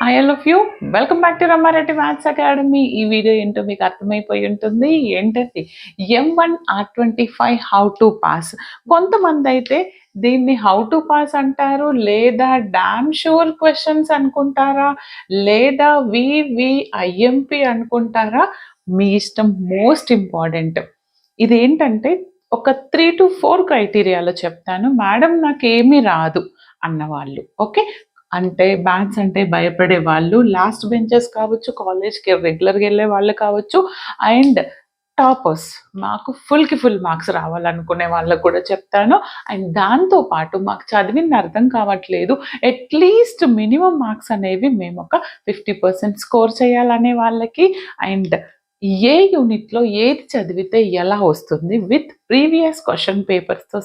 I love you. Welcome back to Rama Reddy maths academy. ఈ video ఏంటో మీకు అర్థమైపోయి ఉంటుంది. ఏంటంటే M1R25 హౌ టు పాస్. కొంతమంది అయితే దీన్ని హౌ టు పాస్ అంటారు, లేదా డామ్ షూర్ క్వశ్చన్స్ అనుకుంటారా, లేదా వివిఐఎంపి అనుకుంటారా, మీ ఇష్టం. మోస్ట్ ఇంపార్టెంట్ ఇదేంటంటే ఒక 3 to 4 క్రైటీరియాలో చెప్తాను. మేడం నాకేమీ రాదు అన్నవాళ్ళు, ఓకే, అంటే మ్యాథ్స్ అంటే భయపడే వాళ్ళు, లాస్ట్ బెంచెస్ కావచ్చు, కాలేజ్కి రెగ్యులర్గా వెళ్ళే వాళ్ళు కావచ్చు, అండ్ టాపర్స్, మాకు ఫుల్కి ఫుల్ మార్క్స్ రావాలనుకునే వాళ్ళకు కూడా చెప్తాను. అండ్ దాంతోపాటు మాకు చదివింది అర్థం కావట్లేదు, అట్లీస్ట్ మినిమం మార్క్స్ అనేవి మేము ఒక 50% స్కోర్ చేయాలనే వాళ్ళకి, అండ్ ఏ యూనిట్లో ఏది చదివితే ఎలా వస్తుంది విత్ ప్రీవియస్ క్వశ్చన్ పేపర్స్తో